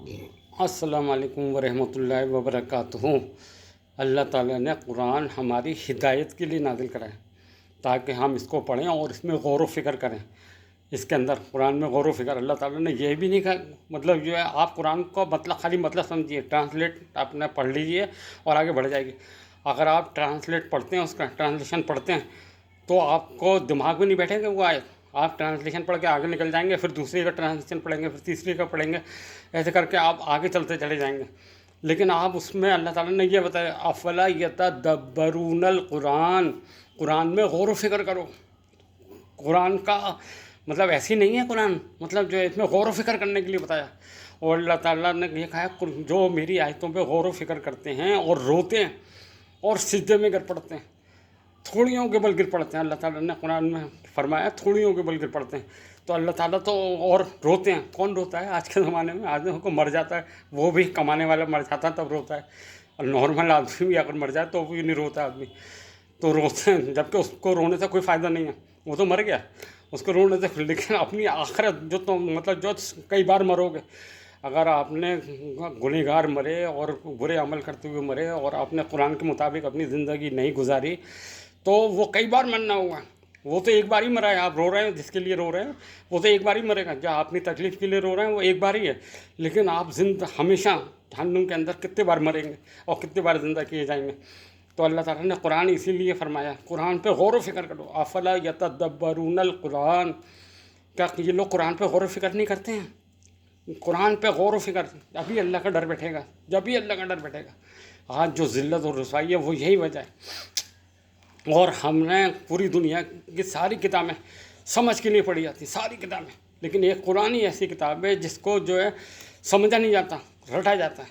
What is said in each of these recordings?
अस्सलाम वालेकुम वरहमतुल्लाहि वबरकातुहू। अल्लाह ताला ने कुरान हमारी हिदायत के लिए नाज़िल करा है ताकि हम इसको पढ़ें और इसमें गौर व फ़िक्र करें। इसके अंदर कुरान में गौर व फ़िक्र अल्लाह ताला ने यह भी नहीं कहा, मतलब जो है आप कुरान को मतलब खाली मतलब समझिए, ट्रांसलेट आपने पढ़ लीजिए और आगे बढ़ जाएगी। अगर आप ट्रांसलेट पढ़ते हैं, उसका ट्रांसलेशन पढ़ते हैं, तो आपको दिमाग में नहीं बैठेगा वो आयत। आप ट्रांसलेशन पढ़ के आगे निकल जाएंगे, फिर दूसरे का ट्रांसलेशन पढ़ेंगे, फिर तीसरे का पढ़ेंगे, ऐसे करके आप आगे चलते चले जाएंगे। लेकिन आप उसमें अल्लाह ताला ने ये बताया, अफ़ला यतदब्बरूनल कुरान, कुरान में गौर व फ़िक्र करो। कुरान का मतलब ऐसी नहीं है कुरान, मतलब जो है इसमें गौर व फ़िक्र करने के लिए बताया। और अल्लाह ताला ने ये कहा, जो मेरी आयतों पे गौर व फ़िक्र करते हैं और रोते हैं और सिजदे में गिर पड़ते हैं, थोड़ियों के बल गिर पड़ते हैं। अल्लाह ताला ने कुरान में फरमाया थोड़ियों के बल गिर पड़ते हैं। तो अल्लाह ताला तो और रोते हैं। कौन रोता है आज के ज़माने में? आदमी को मर जाता है, वो भी कमाने वाला मर जाता है तब रोता है, और नॉर्मल आदमी भी अगर मर जाए तो भी नहीं रोता आदमी। तो रोते हैं, जबकि उसको रोने से कोई फ़ायदा नहीं है, वो तो मर गया, उसको रोने से। लेकिन अपनी आखिरत जो, तो मतलब जो कई बार मरोगे, अगर आपने गुनहगार मरे और बुरे अमल करते हुए मरे और आपने कुरान के मुताबिक अपनी ज़िंदगी नहीं गुजारी, तो वो कई बार मरना होगा। वो तो एक बार ही मरा है, आप रो रहे हैं जिसके लिए रो रहे हैं, वो तो एक बार ही मरेगा। जो अपनी तकलीफ़ के लिए रो रहे हैं वो एक बार ही है, लेकिन आप हमेशा जहन्नुम के अंदर कितने बार मरेंगे और कितने बार ज़िंदा किए जाएंगे। तो अल्लाह ताला ने कुरान इसीलिए फरमाया, कुरान पे गौर व फ़िक्र करो। अफ़ला यतदब्बरूनल कुरान, क्या ये लोग कुरान पे गौर व फ़िक्र नहीं करते हैं? कुरान पे गौर व फ़िक्र, अभी अल्लाह का डर बैठेगा, जब भी अल्लाह का डर बैठेगा। आज जो ज़िल्लत और रुसवाई है वो यही वजह है। और हमने पूरी दुनिया की सारी किताबें समझ के लिए पढ़ी जाती, सारी किताबें, लेकिन एक कुरान ही ऐसी किताब है जिसको जो है समझा नहीं जाता, रटा जाता है,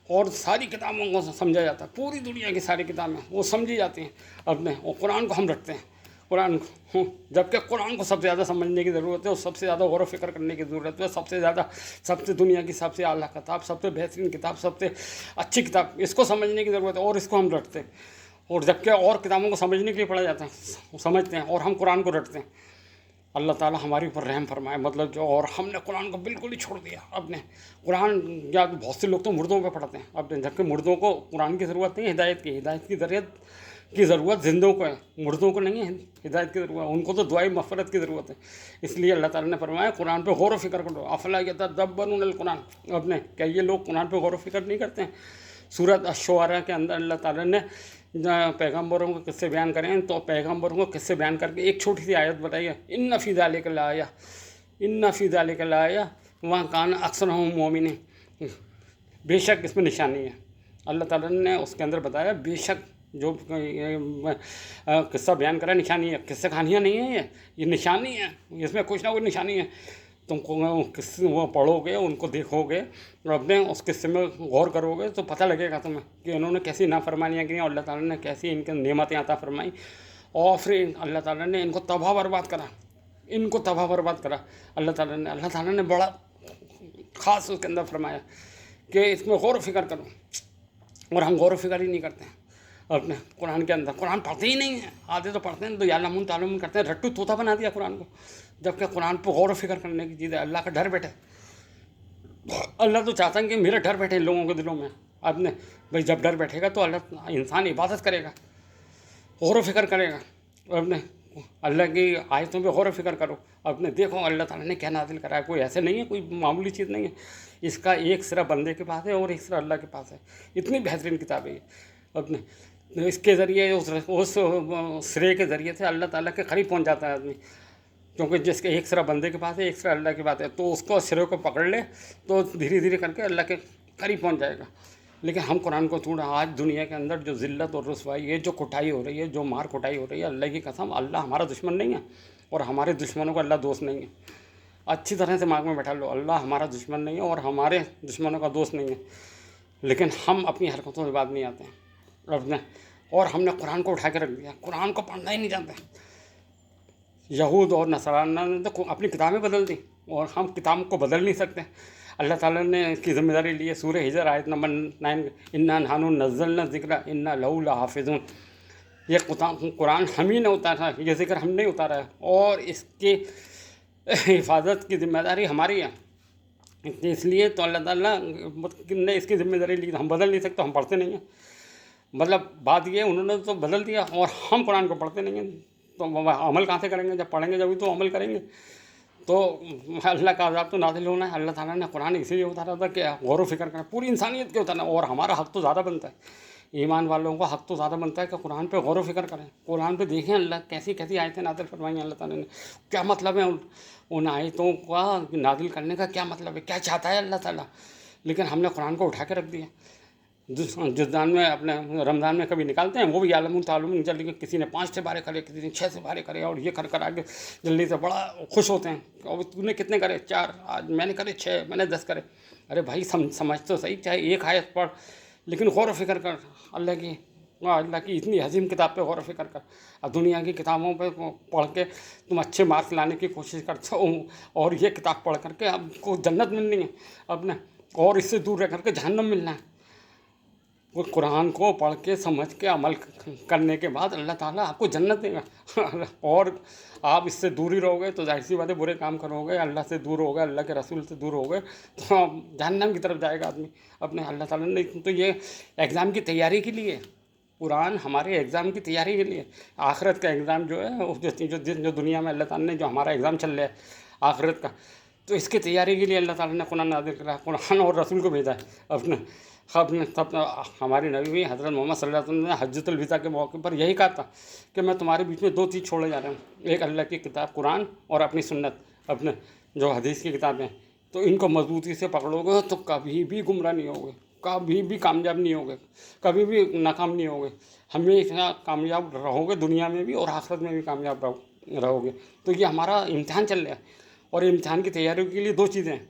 और सारी किताबों को समझा जाता है। पूरी दुनिया की सारी किताबें वो समझी जाती हैं अपने, और कुरान को हम रखते हैं, कुरान को। जबकि कुरान को सबसे ज़्यादा समझने की ज़रूरत है और सबसे ज़्यादा गौर व फ़िक्र करने की ज़रूरत है। सबसे ज़्यादा, सबसे दुनिया की सबसे आला किताब, सबसे बेहतरीन किताब, सबसे अच्छी किताब, इसको समझने की ज़रूरत है और इसको हम रटते हैं। और जबकि और किताबों को समझने के लिए पढ़ा जाता है, समझते हैं, और हम कुरान को रटते हैं। अल्लाह ताला हमारे ऊपर रहम फरमाए, मतलब जो, और हमने कुरान को बिल्कुल ही छोड़ दिया अपने। कुरान, या बहुत से लोग तो मुर्दों पे पढ़ते हैं अपने, जबकि मुर्दों को कुरान की ज़रूरत नहीं है, हिदायत की ज़रूरत जिंदों को है, मुर्दों को नहीं है हिदायत की ज़रूरत। उनको तो दुआई मफ़रत की ज़रूरत है। इसलिए अल्लाह ताला ने फरमाया कुरान पे गौर व फ़िक्र करो। अफ़ला यतदब्बरूनल कुरान, अपने क्या ये लोग कुरान पे गौर व फ़िक्र नहीं करते हैं? सूरत अश-शुअरा के अंदर अल्लाह ताला ने पैगम्बरों को किस्से बयान करें, तो पैगम्बरों को किस्से बयान करके एक छोटी सी आयत बताइए, इन्ना फ़ी ज़ालिका लाया, इन्ना फ़ी ज़ालिका लाया वहाँ कान अक्सरुहुम मोमिनीन, बेशक इसमें निशानी है। अल्लाह ताला ने उसके अंदर बताया बेशक जो किस्सा बयान करा निशानी है, किस्से कहानियाँ नहीं है, ये निशानी है, इसमें कुछ ना कुछ निशानी है। तुमको किस्से वो पढ़ोगे, उनको देखोगे और अपने उस किस्से में गौर करोगे तो पता लगेगा तुम्हें कि इन्होंने कैसी नाफरमानियाँ की और अल्लाह ताला ने कैसी इनके नेमतें अता फरमाई, और फिर अल्लाह ताला ने इनको तबाह बर्बाद करा, इनको तबाह बर्बाद करा। अल्लाह ताला ने बड़ा ख़ास उसके अंदर फरमाया कि इसमें गौर व फ़िक्र करो, और हम गौर व फ़िक्र ही नहीं करते हैं अपने कुरान के अंदर। कुरान पढ़ते ही नहीं हैं, आधे तो पढ़ते हैं तो यालमून तालमून करते हैं, रट्टू तोता बना दिया कुरान को, जबकि कुरान पर गौर व फ़िक्र करने की चीज़ है। अल्लाह का डर बैठे, अल्लाह तो चाहता है कि मेरा डर बैठे लोगों के दिलों में अपने। भाई जब डर बैठेगा तो अल्लाह, इंसान इबादत करेगा, गौर व फ़िक्र करेगा अपने। अल्लाह की आयतों पे गौर व फ़िक्र करो अपने, देखो अल्लाह ताला ने क्या नाज़िल करा है। कोई ऐसे नहीं है, कोई मामूली चीज़ नहीं है, इसका एक सिरा बंदे के पास है और एक सिरा अल्लाह के पास है। इतनी बेहतरीन किताब है ये अपने। इसके ज़रिए उस सिरे के ज़रिए से अल्लाह ताला के करीब पहुंच जाता है आदमी, क्योंकि जिसके एक सिरा बंदे के पास है, एक सिरा अल्लाह के पास है, तो उसको सिरे को पकड़ ले तो धीरे धीरे करके अल्लाह के करीब पहुंच जाएगा। लेकिन हम कुरान को छोड़, आज दुनिया के अंदर जो ज़िल्लत और रुसवाई है, जो कुटाई हो रही है, जो मार कुटाई हो रही है, अल्लाह की कसम अल्लाह हमारा दुश्मन नहीं है और हमारे दुश्मनों को अल्लाह दोस्त नहीं है। अच्छी तरह से दिमाग में बैठा लो, अल्लाह हमारा दुश्मन नहीं है और हमारे दुश्मनों का दोस्त नहीं है। लेकिन हम अपनी हरकतों से बात नहीं आते हैं अपने, और हमने कुरान को उठा के रख दिया, कुरान को पढ़ना ही नहीं जानते। यहूद और नसराना ने तो अपनी किताबें बदल दी और हम किताब को बदल नहीं सकते। अल्लाह ताला ने इसकी ज़िम्मेदारी ली है। सूरह हिजर आयत नंबर 9, इन्ना नहनु नज़्ज़लना ज़िक्रा इन्ना लहू लहाफ़िज़ून, ये कुरान हम ही ने उतारा, ये ज़िक्र हमने उतारा है और इसकी हिफाजत की ज़िम्मेदारी हमारी है। اس لیے تو اللہ تعالیٰ نے اس کی ذمہ داری لی، ہم بدل نہیں سکتے، ہم پڑھتے نہیں ہیں۔ مطلب بات یہ ہے انہوں نے تو بدل دیا اور ہم قرآن کو پڑھتے نہیں ہیں، تو عمل کہاں سے کریں گے؟ جب پڑھیں گے جبھی تو عمل کریں گے۔ تو اللہ کا عذاب تو نازل ہونا ہے۔ اللہ تعالیٰ نے قرآن اسی لیے اتارا تھا کہ غور و فکر کریں، پوری انسانیت کے اتارنا، اور ہمارا حق تو زیادہ بنتا ہے، ایمان والوں کو حق تو زیادہ بنتا ہے کہ قرآن پہ غور و فکر کریں، قرآن پہ دیکھیں اللہ کیسی کیسی آیتیں نازل فرمائی ہیں اللہ تعالیٰ نے، کیا مطلب ہے ان آیتوں کا نازل کرنے کا، کیا مطلب ہے، کیا چاہتا ہے اللہ تعالیٰ۔ لیکن ہم نے قرآن کو اٹھا کے رکھ دیا، جس دان میں اپنے رمضان میں کبھی نکالتے ہیں وہ بھی عالم تعلوم جلدی، کسی نے 5 سپارے کرے، کسی نے 6 سپارے کرے، اور یہ کر آگے جلدی سے بڑا خوش ہوتے ہیں، اور تو نے کتنے کرے؟ 4، آج میں نے کرے 6، میں نے 10 کرے۔ ارے بھائی سمجھ تو صحیح، چاہے ایک آیت پڑھ لیکن غور و فکر کر اللہ کی اتنی عظیم کتاب پہ غور و فکر کر۔ اب دنیا کی کتابوں پہ پڑھ کے تم اچھے مارکس لانے کی کوشش کرتے ہو، اور یہ کتاب پڑھ کر کے اب کو جنت ملنی ہے اپنے، اور اس سے دور رہ کر کے جہنم ملنا ہے۔ وہ قرآن کو پڑھ کے سمجھ کے عمل کرنے کے بعد اللہ تعالیٰ آپ کو جنت دے گا، اور آپ اس سے دور ہی رہو گے تو ظاہر سی بات ہے برے کام کرو گے، اللہ سے دور ہو گئے، اللہ کے رسول سے دور ہو گئے تو جہنم کی طرف جائے گا آدمی اپنے۔ اللہ تعالیٰ نے تو یہ ایگزام کی تیاری کے لیے، قرآن ہمارے ایگزام کی تیاری کے لیے، آخرت کا ایگزام جو ہے جو دنیا میں اللہ تعالیٰ نے جو ہمارا ایگزام چل رہا ہے آخرت کا، تو اس کی تیاری کے لیے اللہ تعالیٰ نے قرآن نازل کرا، قرآن اور رسول کو بھیجا ہے اپنے تب ہماری نبی حضرت محمد صلی اللہ علیہ وسلم نے حجۃ الوداع کے موقع پر یہی کہا تھا کہ میں تمہارے بیچ میں 2 چیز چھوڑے جا رہا ہوں، ایک اللہ کی کتاب قرآن اور اپنی سنت، اپنے جو حدیث کی کتابیں، تو ان کو مضبوطی سے پکڑو گے تو کبھی بھی گمراہ نہیں ہوگے، کبھی بھی کامیاب نہیں ہوگے، کبھی بھی ناکام نہیں ہوگے، ہمیشہ کامیاب رہو گے، دنیا میں بھی اور آخرت میں بھی کامیاب رہو گے۔ تو یہ ہمارا امتحان چل رہا ہے، اور امتحان کی تیاری کے لیے 2 چیزیں ہیں،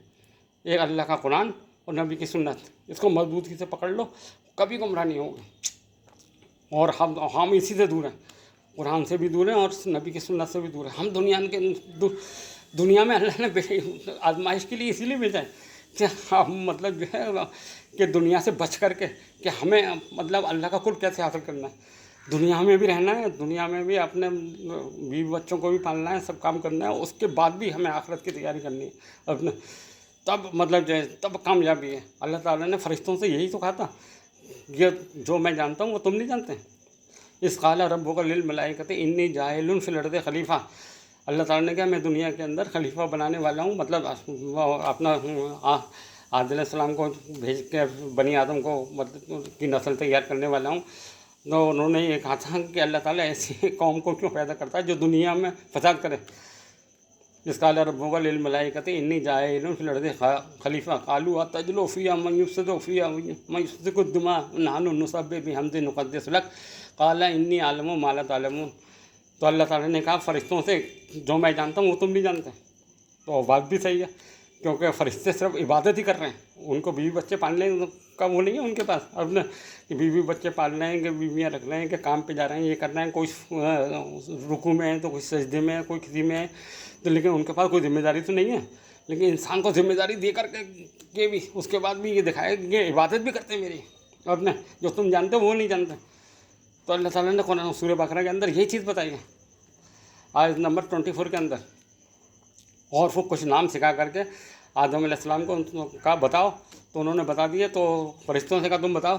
ایک اللہ کا قرآن اور نبی کی سنت، اس کو مضبوطی سے پکڑ لو، کبھی گمراہ نہیں ہوگے۔ اور ہم اسی سے دور ہیں، قرآن سے بھی دور ہیں اور نبی کی سنت سے بھی دور ہیں۔ ہم دنیا میں اللہ نے آزمائش کے لیے اسی لیے بھیجا ہے کہ ہم مطلب جو ہے کہ دنیا سے بچ کر کے کہ ہمیں مطلب اللہ کا قرب کیسے حاصل کرنا ہے، دنیا میں بھی رہنا ہے، دنیا میں بھی اپنے بیوی بچوں کو بھی پالنا ہے، سب کام کرنا ہے، اس کے بعد بھی ہمیں آخرت کی تیاری کرنی ہے اپنے، تب مطلب جو ہے تب کامیابی ہے۔ اللہ تعالیٰ نے فرشتوں سے یہی تو کہا تھا، یہ جو میں جانتا ہوں وہ تم نہیں جانتے۔ اس قال ربک للملائکۃ انی جاعل فی الارض خلیفہ، اللہ تعالیٰ نے کہا میں دنیا کے اندر خلیفہ بنانے والا ہوں، مطلب اپنا آدم علیہ السلام کو بھیج کے بنی آدم کو مطلب کی نسل تیار کرنے والا ہوں۔ تو انہوں نے یہ کہا تھا کہ اللہ تعالیٰ ایسی قوم کو کیوں پیدا کرتا ہے جو دنیا میں فساد کرے۔ اس قال ربک للملائکۃ انی جاعل فی الارض خلیفہ قالوا اتجعل فیہا من یفسد فیہا من یسفک الدماء ونحن نسبح بحمدک نقدس لک قال انی اعلم ما لا تعلمون۔ تو اللہ تعالیٰ نے کہا فرشتوں سے جو میں جانتا ہوں وہ تم نہیں جانتے، تو بات بھی صحیح ہے، کیونکہ فرشتے صرف عبادت ہی کر رہے ہیں، ان کو بیوی بچے پالنے کا وہ نہیں ہے ان کے پاس اب نا کہ بیوی بچے پال رہے ہیں، کہ بیویاں رکھ رہے ہیں، کہ کام پہ جا رہے ہیں، یہ کر رہے ہیں، کوئی رکوع میں ہے تو کوئی سجدے میں ہے، کوئی کسی میں ہے، تو لیکن ان کے پاس کوئی ذمہ داری تو نہیں ہے۔ لیکن انسان کو ذمہ داری دے کر کے بھی اس کے بعد بھی یہ دکھائے کہ یہ عبادت بھی کرتے ہیں میری، اپنے جو تم جانتے ہو وہ نہیں جانتے۔ تو اللہ تعالیٰ نے قرآن سورہ بقرہ کے اندر یہی چیز بتائی ہے آیت نمبر 24 کے اندر، اور وہ کچھ نام سکھا کر کے آدم علیہ السلام کو کہا بتاؤ، تو انہوں نے بتا دیے، تو فرشتوں سے کہا تم بتاؤ،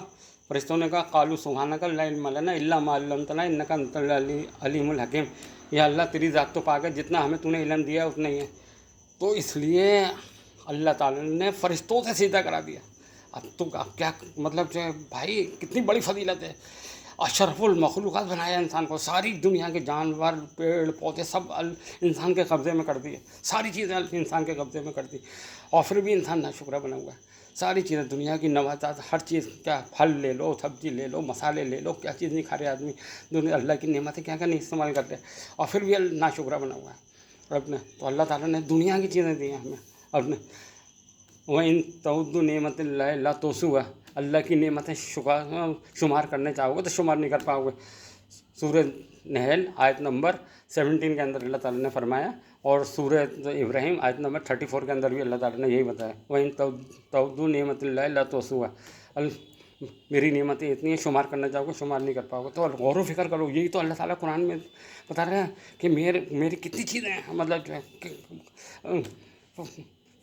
فرشتوں نے کہا قالوا سبحانک لا علم لنا الا ما علمتنا انک انت العلیم الحکیم، یا اللہ تیری ذات تو پاک ہے، جتنا ہمیں تو نے علم دیا ہے اتنا ہی ہے۔ تو اس لیے اللہ تعالیٰ نے فرشتوں سے سیدھا کرا دیا۔ اب تو کیا مطلب جو ہے بھائی کتنی بڑی فضیلت ہے، اشرف المخلوقات بنایا انسان کو، ساری دنیا کے جانور پیڑ پودے سب انسان کے قبضے میں کر دیے، ساری چیزیں انسان کے قبضے میں کر دی، اور پھر بھی انسان ناشکرہ بنا ہوا ہے۔ ساری چیزیں دنیا کی نباتات ہر چیز، کیا پھل لے لو، سبزی لے لو، مسالے لے لو، کیا چیز نہیں کھا رہے آدمی، دنیا اللہ کی نعمتیں کیا نہیں استعمال کرتے، اور پھر بھی ناشکرہ بنا ہوا ہے اپنے۔ تو اللہ تعالیٰ نے دنیا کی چیزیں دی ہیں ہمیں اپنے، وَإِن تَعُدُّوا نِعْمَتَ اللَّهِ لَا تُحْصُوهَا، اللہ کی نعمتیں شمار کرنے چاہو گے تو شمار نہیں کر پاؤ گے۔ سورہ نحل آیت نمبر 17 کے اندر اللہ تعالیٰ نے فرمایا، اور سورہ ابراہیم آیت نمبر 34 کے اندر بھی اللہ تعالیٰ نے یہی بتایا، وَإِن تَعُدُّوا نِعْمَتَ اللَّهِ لَا تُحْصُوهَا، میری نعمتیں اتنی ہیں شمار کرنا چاہو گے شمار نہیں کر پاؤ گے۔ تو غور و فکر کرو، یہی تو اللہ تعالیٰ قرآن میں بتا رہے ہیں کہ میری کتنی چیزیں ہیں، مطلب جو ہے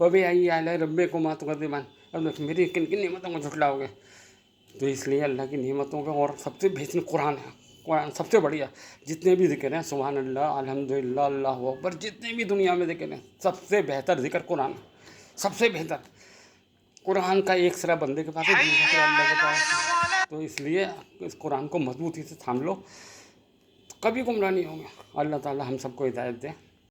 वबी आई आल रब्बे को मात कदीमान, अब मेरी किन किन नेमतों को झुटलाओगे। तो इसलिए अल्लाह की नेमतों का और सबसे बेहतरीन कुरान है। कुरान सबसे बढ़िया, जितने भी ज़िक्र हैं, सुभान अल्लाह, अल्हम्दुलिल्लाह, अल्लाहु अकबर, जितने भी दुनिया में ज़िक्र हैं, सबसे बेहतर ज़िक्र कुरान है, सबसे बेहतर। कुरान का एक सिरा बंदे के पास है, दूसरा सिरा अल्लाह के पास। तो इसलिए इस कुरान को मजबूती से थाम लो, कभी गुमराह नहीं होंगे। अल्लाह ताला हम सबको हिदायत दे।